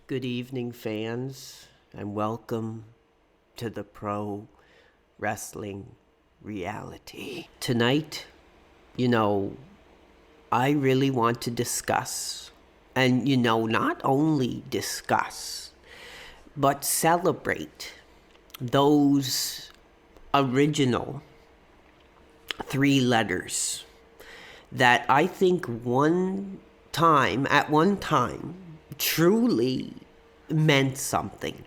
Good evening, fans, and welcome to the Pro Wrestling Reality. Tonight, you know, I really want to discuss, and not only discuss, but celebrate those original three letters that I think at one time, truly meant something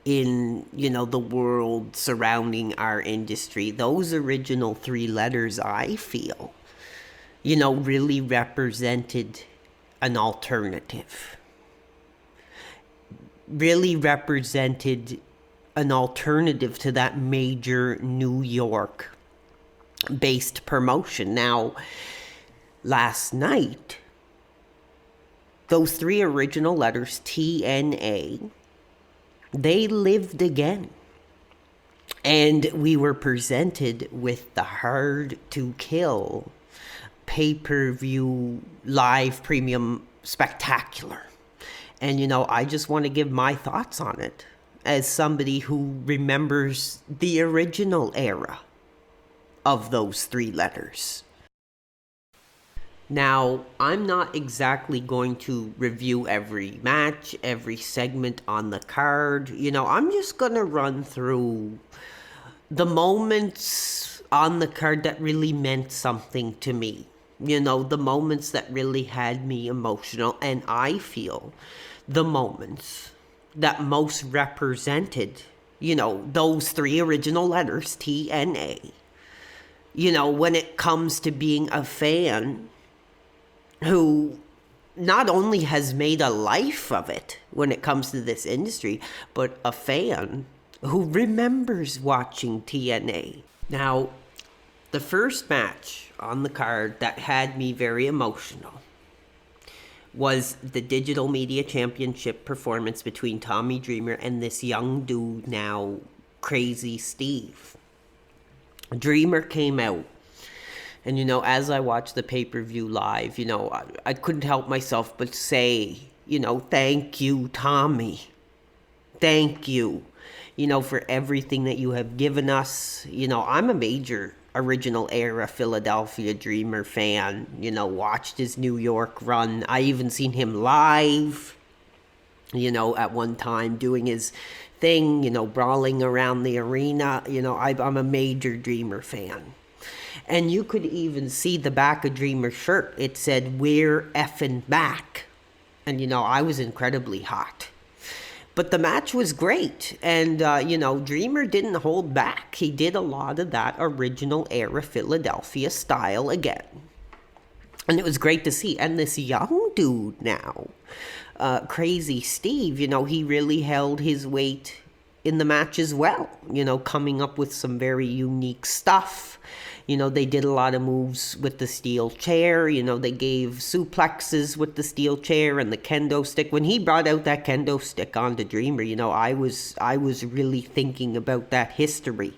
in, the world surrounding our industry. Those original three letters, I feel, really represented an alternative. Really represented an alternative to that major New York based promotion. Now, last night, those three original letters, TNA, they lived again. And we were presented with the Hard to Kill pay-per-view live premium spectacular. And, I just want to give my thoughts on it as somebody who remembers the original era of those three letters. Now, I'm not exactly going to review every match, every segment on the card. I'm just going to run through the moments on the card that really meant something to me. The moments that really had me emotional. And I feel the moments that most represented, those three original letters, TNA. When it comes to being a fan who not only has made a life of it when it comes to this industry, but a fan who remembers watching TNA. Now, the first match on the card that had me very emotional was the Digital Media Championship performance between Tommy Dreamer and this young dude now, Crazy Steve. Dreamer came out. And, as I watched the pay-per-view live, I couldn't help myself but say, thank you, Tommy. Thank you, for everything that you have given us. I'm a major original era Philadelphia Dreamer fan, watched his New York run. I even seen him live, at one time doing his thing, brawling around the arena. I'm a major Dreamer fan. And you could even see the back of Dreamer's shirt. It said, "We're effing back." And, I was incredibly hot. But the match was great. And, Dreamer didn't hold back. He did a lot of that original era Philadelphia style again. And it was great to see. And this young dude now, Crazy Steve, he really held his weight in the match as well. Coming up with some very unique stuff. They did a lot of moves with the steel chair. They gave suplexes with the steel chair and the kendo stick. When he brought out that kendo stick onto Dreamer, I was really thinking about that history.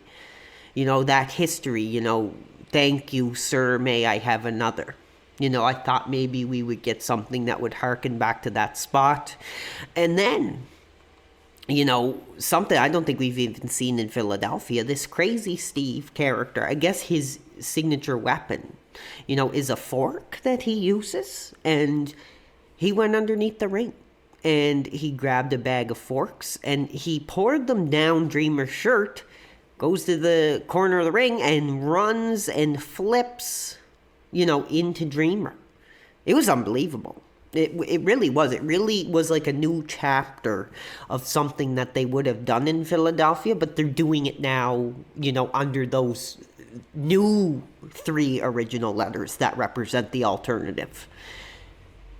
Thank you, sir, may I have another. I thought maybe we would get something that would harken back to that spot. And then, something I don't think we've even seen in Philadelphia, this Crazy Steve character, I guess his signature weapon, is a fork that he uses. And he went underneath the ring and he grabbed a bag of forks and he poured them down Dreamer's shirt, goes to the corner of the ring and runs and flips, into Dreamer. It was unbelievable. It really was. It really was like a new chapter of something that they would have done in Philadelphia, but they're doing it now, under those new three original letters that represent the alternative.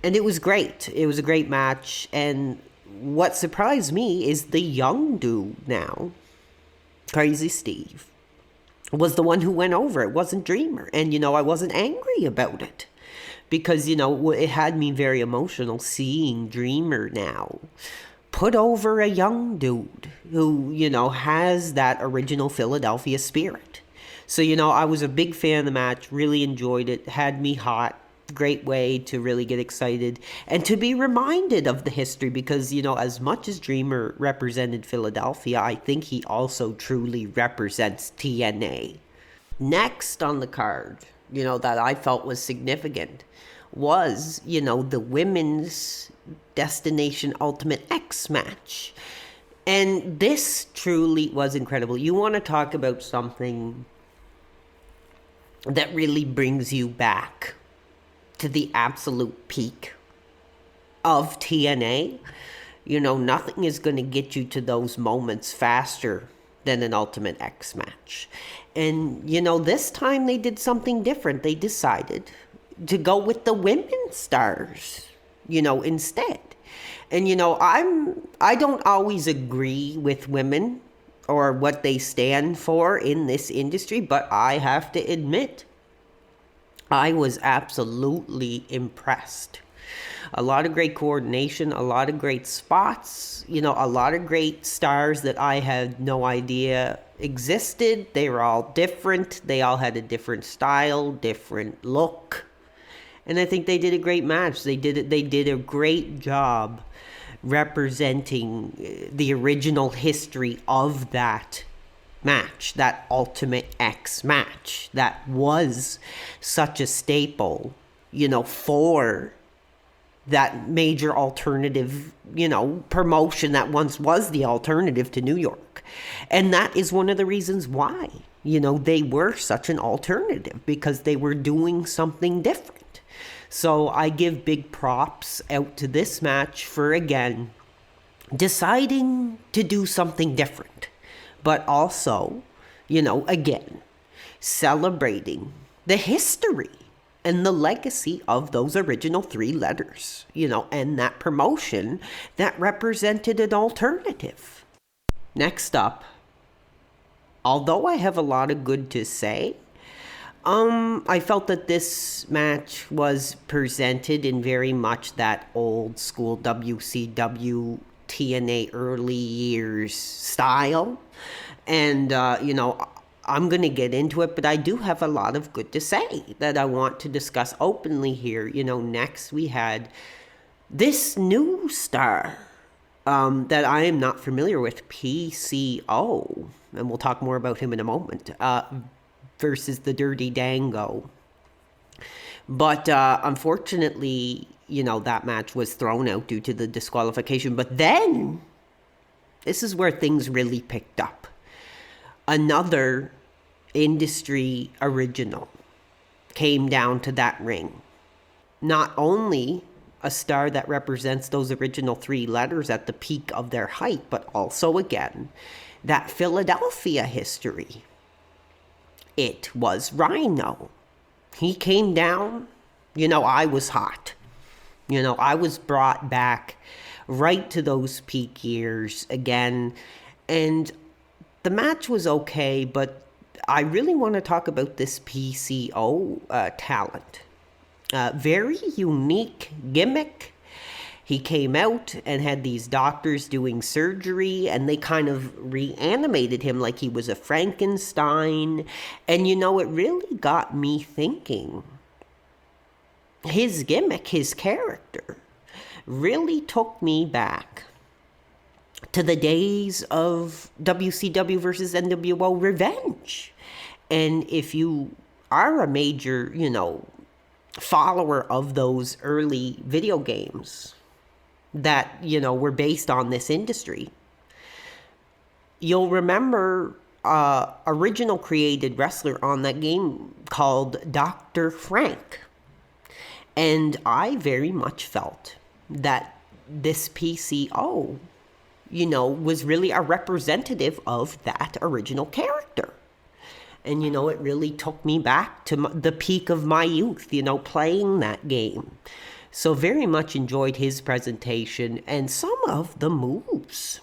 And it was great. It was a great match. And what surprised me is the young dude now, Crazy Steve, was the one who went over. It wasn't Dreamer. And, I wasn't angry about it. Because, it had me very emotional seeing Dreamer now put over a young dude who, has that original Philadelphia spirit. So, I was a big fan of the match, really enjoyed it, had me hot. great way to really get excited and to be reminded of the history because, as much as Dreamer represented Philadelphia, I think he also truly represents TNA. Next on the card, that I felt was significant was, the women's Destination Ultimate X match. And this truly was incredible. You want to talk about something that really brings you back to the absolute peak of TNA. Nothing is going to get you to those moments faster than an Ultimate X match. And, this time they did something different. They decided to go with the women stars, instead. And, I don't always agree with women or what they stand for in this industry, but I have to admit, I was absolutely impressed. A lot of great coordination, a lot of great spots, a lot of great stars that I had no idea existed. They were all different. They all had a different style, different look. And I think they did a great match. They did a great job representing the original history of that match, that Ultimate X match that was such a staple, for that major alternative, promotion that once was the alternative to New York. And that is one of the reasons why, they were such an alternative, because they were doing something different. So I give big props out to this match for, again, deciding to do something different. But also, again, celebrating the history and the legacy of those original 3 letters, and that promotion that represented an alternative. Next up, although I have a lot of good to say, I felt that this match was presented in very much that old school WCW TNA early years style. And, I'm going to get into it, but I do have a lot of good to say that I want to discuss openly here. Next we had this new star that I am not familiar with, PCO, and we'll talk more about him in a moment, versus the Dirty Dango. But unfortunately, that match was thrown out due to the disqualification. But then, this is where things really picked up. Another industry original came down to that ring. Not only a star that represents those original 3 letters at the peak of their height, but also, again, that Philadelphia history. It was Rhino. He came down, I was hot. I was brought back right to those peak years again. And the match was okay, but I really want to talk about this PCO talent. Very unique gimmick. He came out and had these doctors doing surgery, and they kind of reanimated him like he was a Frankenstein. And, it really got me thinking. His gimmick, his character, really took me back to the days of WCW versus NWO Revenge. And if you are a major, follower of those early video games that, were based on this industry, you'll remember original created wrestler on that game called Dr. Frank. And I very much felt that this PCO, was really a representative of that original character. And, it really took me back to the peak of my youth, playing that game. So very much enjoyed his presentation, and some of the moves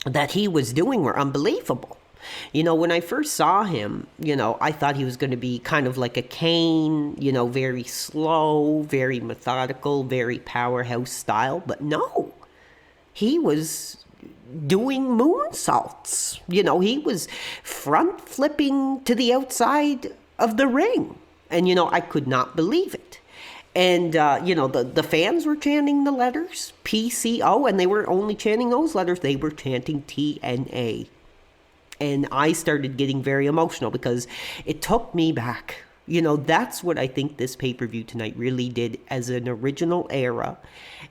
that he was doing were unbelievable. When I first saw him, I thought he was going to be kind of like a Kane, very slow, very methodical, very powerhouse style. But no, he was doing moonsaults. He was front flipping to the outside of the ring. And, I could not believe it. And, the fans were chanting the letters PCO, and they were only chanting those letters. They were chanting TNA. And I started getting very emotional because it took me back. That's what I think this pay-per-view tonight really did as an original era.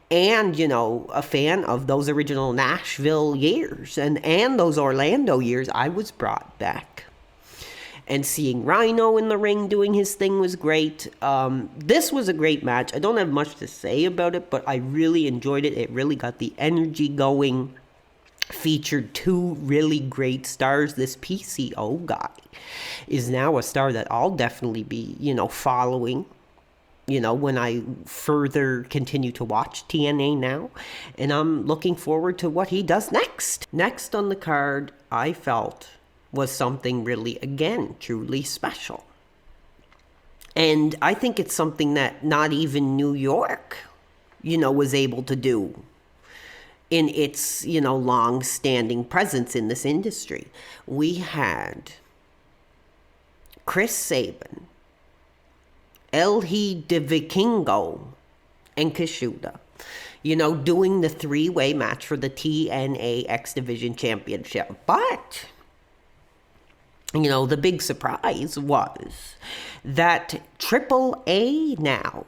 And, a fan of those original Nashville years and those Orlando years, I was brought back. And seeing Rhino in the ring doing his thing was great. This was a great match. I don't have much to say about it, but I really enjoyed it. It really got the energy going. Featured two really great stars. This PCO guy is now a star that I'll definitely be, following, when I further continue to watch TNA now. And I'm looking forward to what he does next. Next on the card, I felt, was something really, again, truly special. And I think it's something that not even New York, was able to do in its, long-standing presence in this industry. We had Chris Sabin, El de Vikingo, and Kashuda, doing the three-way match for the TNA X Division Championship. But the big surprise was that AAA now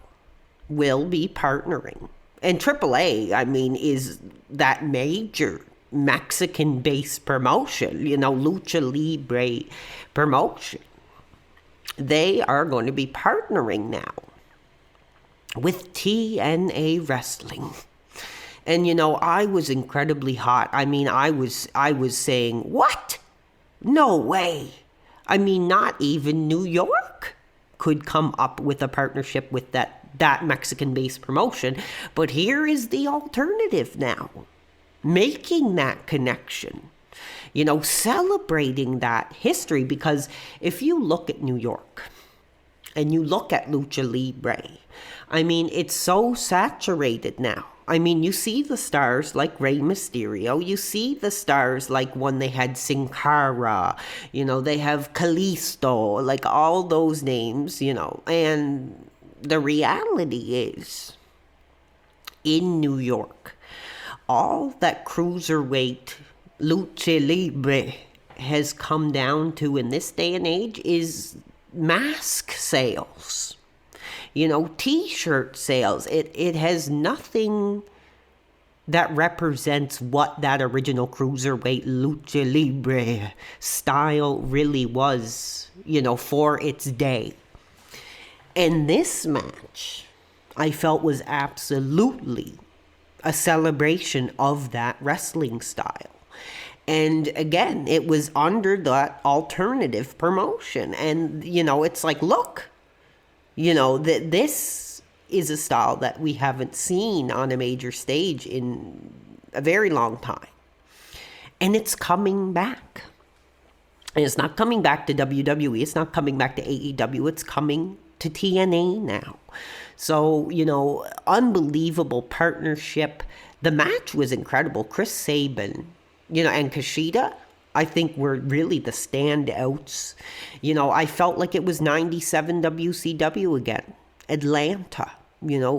will be partnering. And AAA, is that major Mexican-based promotion, Lucha Libre promotion. They are going to be partnering now with TNA Wrestling. And, I was incredibly hot. I was saying, what? No way. Not even New York could come up with a partnership with that Mexican-based promotion. But here is the alternative now. Making that connection. Celebrating that history. Because if you look at New York and you look at Lucha Libre, it's so saturated now. You see the stars like Rey Mysterio. You see the stars like when they had Sin Cara. They have Kalisto. Like all those names, And the reality is, in New York, all that cruiserweight Lucha Libre has come down to in this day and age is mask sales. T-shirt sales. It has nothing that represents what that original cruiserweight Lucha Libre style really was, for its day. And this match, I felt, was absolutely a celebration of that wrestling style. And again, it was under that alternative promotion. And, it's like, look, that this is a style that we haven't seen on a major stage in a very long time. And it's coming back. And it's not coming back to WWE. It's not coming back to AEW. It's coming to TNA now. So, unbelievable partnership. The match was incredible. Chris Sabin, and Kushida, I think were really the standouts. I felt like it was 97 WCW again. Atlanta,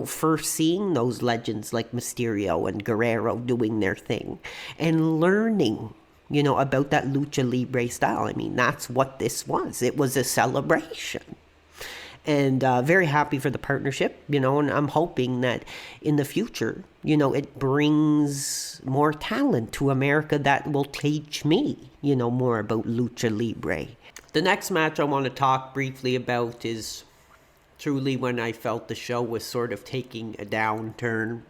first seeing those legends like Mysterio and Guerrero doing their thing and learning, about that Lucha Libre style. That's what this was. It was a celebration. And very happy for the partnership, and I'm hoping that in the future, it brings more talent to America that will teach me, more about Lucha Libre. The next match I want to talk briefly about is truly when I felt the show was sort of taking a downturn.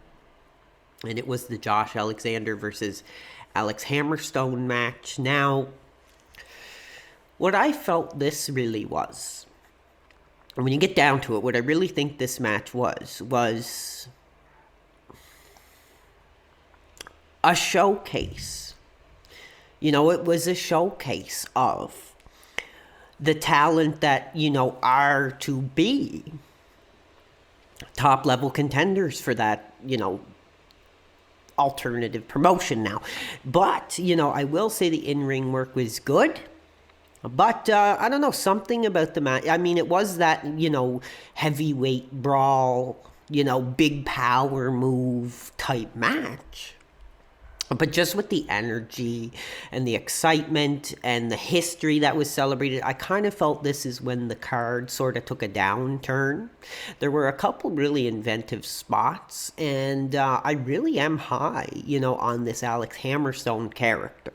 And it was the Josh Alexander versus Alex Hammerstone match. Now, what I felt this really was, and when you get down to it, what I really think this match was a showcase. It was a showcase of the talent that, are to be top level contenders for that, alternative promotion now. But, I will say the in-ring work was good. But I don't know, something about the match. I mean, it was that, heavyweight brawl, big power move type match. But just with the energy and the excitement and the history that was celebrated, I kind of felt this is when the card sort of took a downturn. There were a couple really inventive spots, and I really am high, on this Alex Hammerstone character.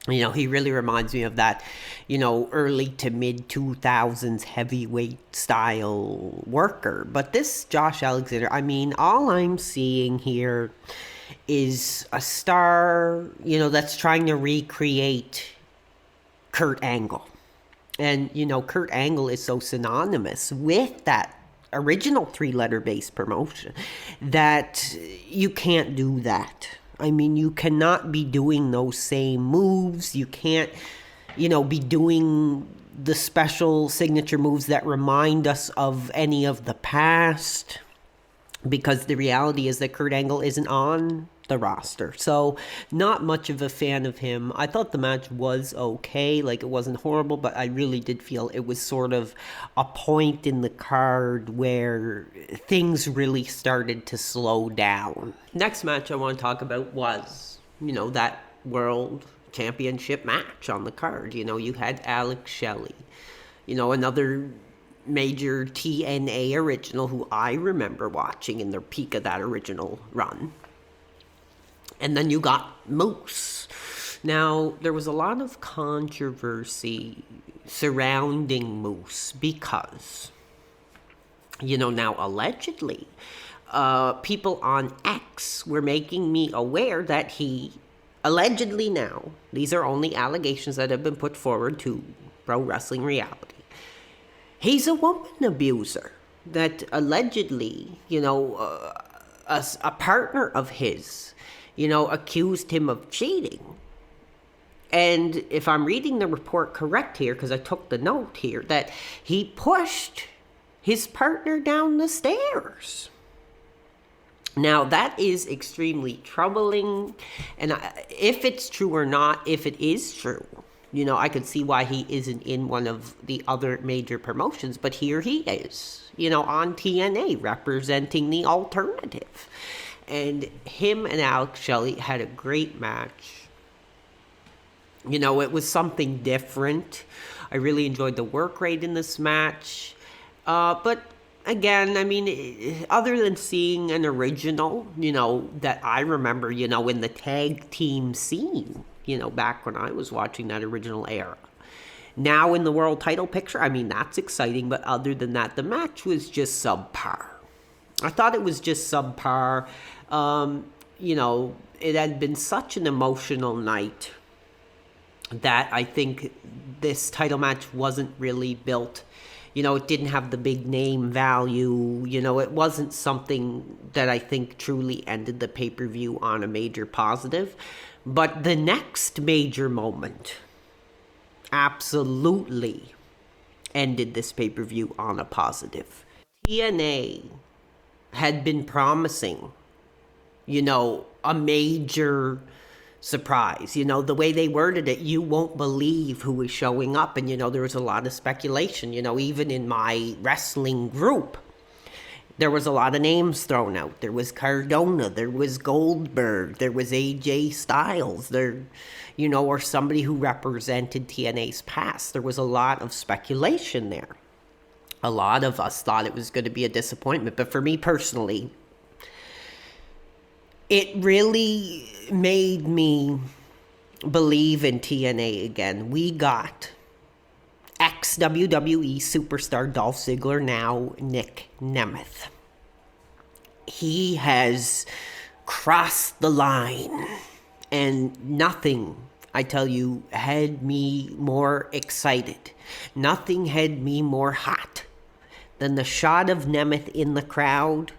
He really reminds me of that, early to mid 2000s heavyweight style worker. But this Josh Alexander, I mean, all I'm seeing here is a star, that's trying to recreate Kurt Angle. And, Kurt Angle is so synonymous with that original three-letter base promotion that you can't do that. I mean, you cannot be doing those same moves. You can't, be doing the special signature moves that remind us of any of the past. Because the reality is that Kurt Angle isn't on the roster. So, not much of a fan of him. I thought the match was okay. Like, it wasn't horrible, but I really did feel it was sort of a point in the card where things really started to slow down. Next match I want to talk about was, that World Championship match on the card. You had Alex Shelley. Another major TNA original who I remember watching in the peak of that original run. And then you got Moose. Now, there was a lot of controversy surrounding Moose because, now allegedly, people on X were making me aware that he, allegedly now, these are only allegations that have been put forward to Pro Wrestling Reality, he's a woman abuser. That allegedly, a partner of his, accused him of cheating. And if I'm reading the report correct here, because I took the note here, that he pushed his partner down the stairs. Now, that is extremely troubling. And if it's true or not, if it is true, I could see why he isn't in one of the other major promotions, but here he is, on TNA representing the alternative. And him and Alex Shelley had a great match. It was something different. I really enjoyed the work rate in this match. But again, I mean, other than seeing an original, that I remember, in the tag team scene, back when I was watching that original era. Now in the world title picture, I mean, that's exciting, but other than that, the match was just subpar. I thought it was just subpar. It had been such an emotional night that I think this title match wasn't really built. It didn't have the big name value. It wasn't something that I think truly ended the pay-per-view on a major positive. But the next major moment absolutely ended this pay-per-view on a positive. TNA had been promising, a major surprise. The way they worded it, you won't believe who is showing up. And, there was a lot of speculation, even in my wrestling group. There was a lot of names thrown out. There was Cardona, there was Goldberg, there was AJ Styles, or somebody who represented TNA's past. There was a lot of speculation there. A lot of us thought it was going to be a disappointment. But for me personally, it really made me believe in TNA again. We got ex-WWE superstar Dolph Ziggler, now Nick Nemeth. He has crossed the line, and nothing, I tell you, had me more excited. Nothing had me more hot than the shot of Nemeth in the crowd,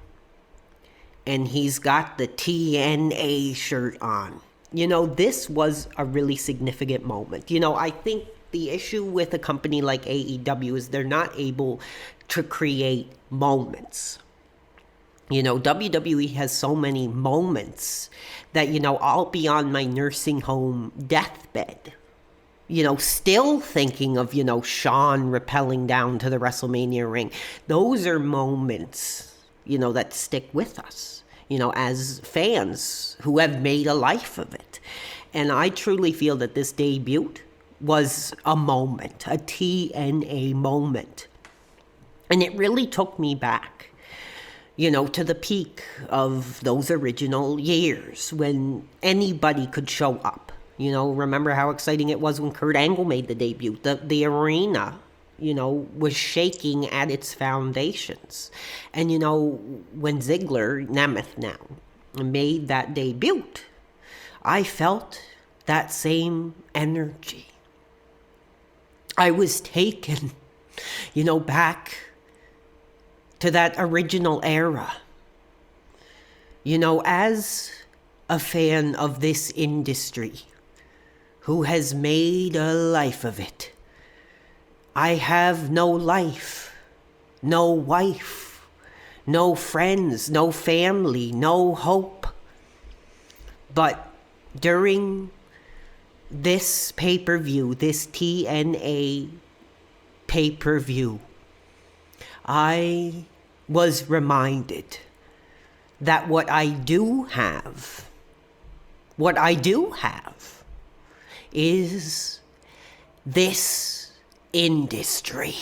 and he's got the TNA shirt on. This was a really significant moment. I think the issue with a company like AEW is they're not able to create moments. WWE has so many moments that, I'll be on my nursing home deathbed still thinking of, Shawn rappelling down to the WrestleMania ring. Those are moments, that stick with us, as fans who have made a life of it. And I truly feel that this debut was a moment, a TNA moment. And it really took me back, to the peak of those original years when anybody could show up. Remember how exciting it was when Kurt Angle made the debut? The arena, was shaking at its foundations. And, when Ziggler, Nemeth now, made that debut, I felt that same energy. I was taken, back to that original era. As a fan of this industry who has made a life of it, I have no life, no wife, no friends, no family, no hope. But during this pay-per-view, this TNA pay-per-view, I was reminded that what I do have is this industry.